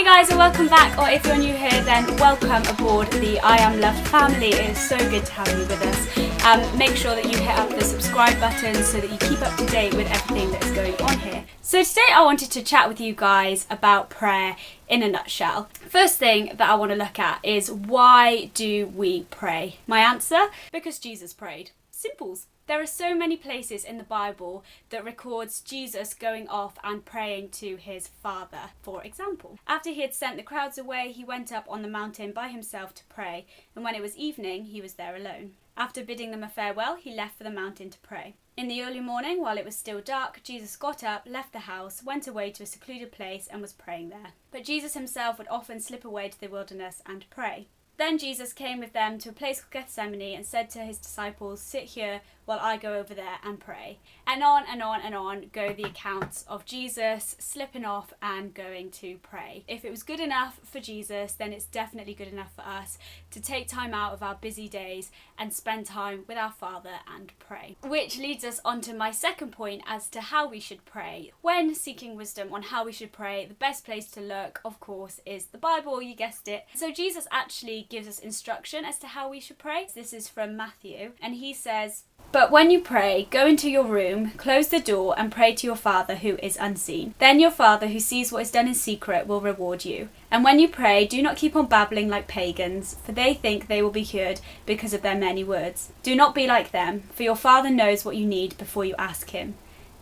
Hey guys, and welcome back, or if you're new here then welcome aboard the I Am Loved family. It is so good to have you with us. Make sure that you hit up the subscribe button so that you keep up to date with everything that is going on here. So today I wanted to chat with you guys about prayer in a nutshell. First thing that I want to look at is, why do we pray? My answer: because Jesus prayed. Simples. There are so many places in the Bible that records Jesus going off and praying to his Father. For example, after he had sent the crowds away, he went up on the mountain by himself to pray, and when it was evening, he was there alone. After bidding them a farewell, he left for the mountain to pray. In the early morning, while it was still dark, Jesus got up, left the house, went away to a secluded place, and was praying there. But Jesus himself would often slip away to the wilderness and pray. Then Jesus came with them to a place called Gethsemane and said to his disciples, "Sit here while I go over there and pray." And on and on and on go the accounts of Jesus slipping off and going to pray. If it was good enough for Jesus, then it's definitely good enough for us to take time out of our busy days and spend time with our Father and pray. Which leads us on to my second point as to how we should pray. When seeking wisdom on how we should pray, the best place to look, of course, is the Bible. You guessed it. So Jesus actually gives us instruction as to how we should pray. This is from Matthew, and he says, "But when you pray, go into your room, close the door, and pray to your Father who is unseen. Then your Father who sees what is done in secret will reward you. And when you pray, do not keep on babbling like pagans, for they think they will be heard because of their many words. Do not be like them, for your Father knows what you need before you ask him.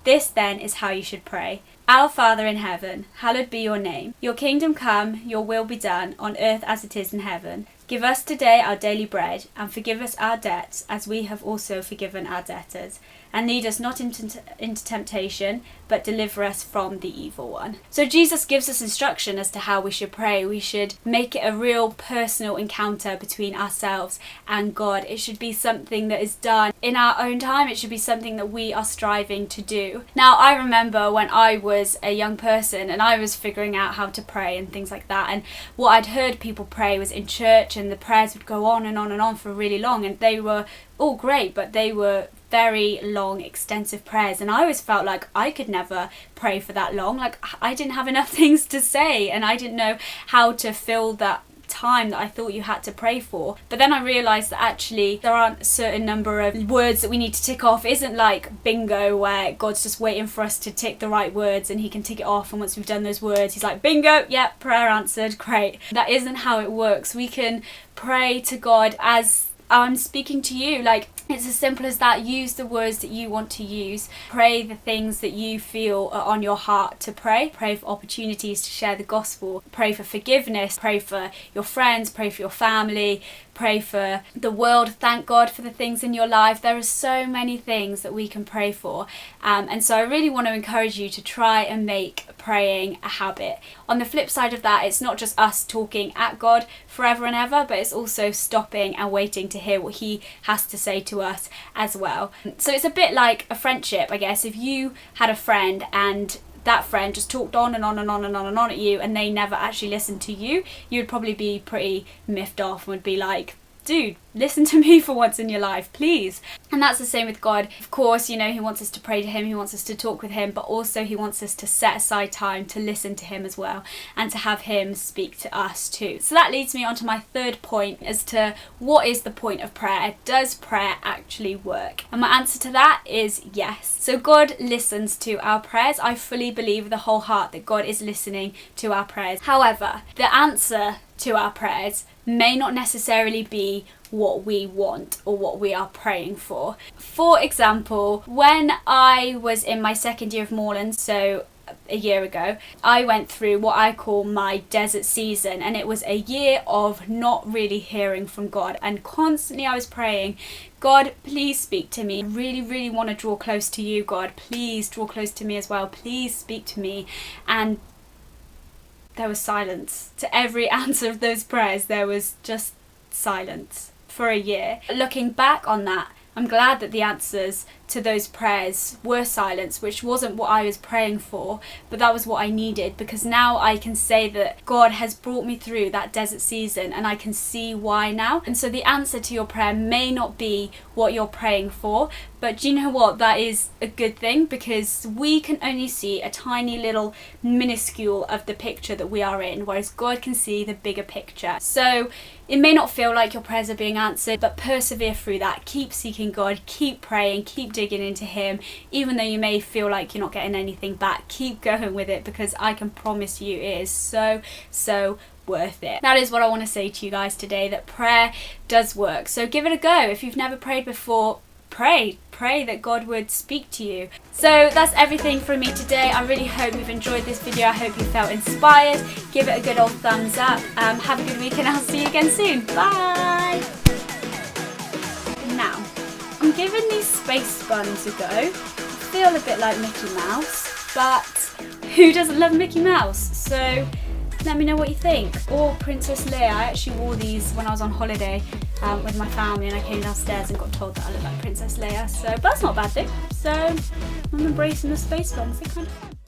This then is how you should pray. Our Father in heaven, hallowed be your name. Your kingdom come, your will be done, on earth as it is in heaven. Give us today our daily bread, and forgive us our debts, as we have also forgiven our debtors. And lead us not into temptation, but deliver us from the evil one." So Jesus gives us instruction as to how we should pray. We should make it a real personal encounter between ourselves and God. It should be something that is done in our own time. It should be something that we are striving to do. Now, I remember when I was a young person and I was figuring out how to pray and things like that, and what I'd heard people pray was in church, and the prayers would go on and on and on for really long, and they were all great, but they were very long, extensive prayers, and I always felt like I could never pray for that long. Like, I didn't have enough things to say, and I didn't know how to fill that time that I thought you had to pray for. But then I realised that actually there aren't a certain number of words that we need to tick off. It isn't like bingo, where God's just waiting for us to tick the right words and he can tick it off, and once we've done those words he's like, bingo, yep, prayer answered, great. That isn't how it works. We can pray to God as I'm speaking to you. Like, it's as simple as that. Use the words that you want to use. Pray the things that you feel are on your heart to pray. Pray for opportunities to share the gospel. Pray for forgiveness. Pray for your friends. Pray for your family. Pray for the world. Thank God for the things in your life. There are so many things that we can pray for. And so I really want to encourage you to try and make praying a habit. On the flip side of that, it's not just us talking at God forever and ever, but it's also stopping and waiting to hear what he has to say to us as well. So it's a bit like a friendship, I guess. If you had a friend and that friend just talked on and on and on and on and on at you, and they never actually listened to you, you'd probably be pretty miffed off and would be like, dude, listen to me for once in your life, please. And that's the same with God. Of course, you know, he wants us to pray to him, he wants us to talk with him, but also he wants us to set aside time to listen to him as well, and to have him speak to us too. So that leads me on to my third point as to what is the point of prayer. Does prayer actually work? And my answer to that is yes. So God listens to our prayers. I fully believe with the whole heart that God is listening to our prayers. However, the answer to our prayers may not necessarily be what we want or what we are praying for. For example, when I was in my second year of Moreland, so a year ago, I went through what I call my desert season, and it was a year of not really hearing from God, and constantly I was praying, God, please speak to me. I really, really want to draw close to you, God. Please draw close to me as well. Please speak to me. And there was silence. To every answer of those prayers, there was just silence for a year. Looking back on that, I'm glad that the answers to those prayers were silence, which wasn't what I was praying for, but that was what I needed, because now I can say that God has brought me through that desert season and I can see why now. And so the answer to your prayer may not be what you're praying for, but do you know what? That is a good thing, because we can only see a tiny little minuscule of the picture that we are in, whereas God can see the bigger picture. So it may not feel like your prayers are being answered, but persevere through that. Keep seeking God, keep praying, keep digging into Him. Even though you may feel like you're not getting anything back, keep going with it, because I can promise you it is so worth it. That is what I want to say to you guys today, that prayer does work. So give it a go. If you've never prayed before, pray that God would speak to you. So that's everything from me today. I really hope you've enjoyed this video. I hope you felt inspired. Give it a good old thumbs up. Have a good week, and I'll see you again soon. Bye. Now, I'm giving these space buns a go. I feel a bit like Mickey Mouse, but who doesn't love Mickey Mouse? So let me know what you think. Or Princess Leia. I actually wore these when I was on holiday with my family, and I came downstairs and got told that I look like Princess Leia. So, but that's not a bad thing. So I'm embracing the space buns. They kind of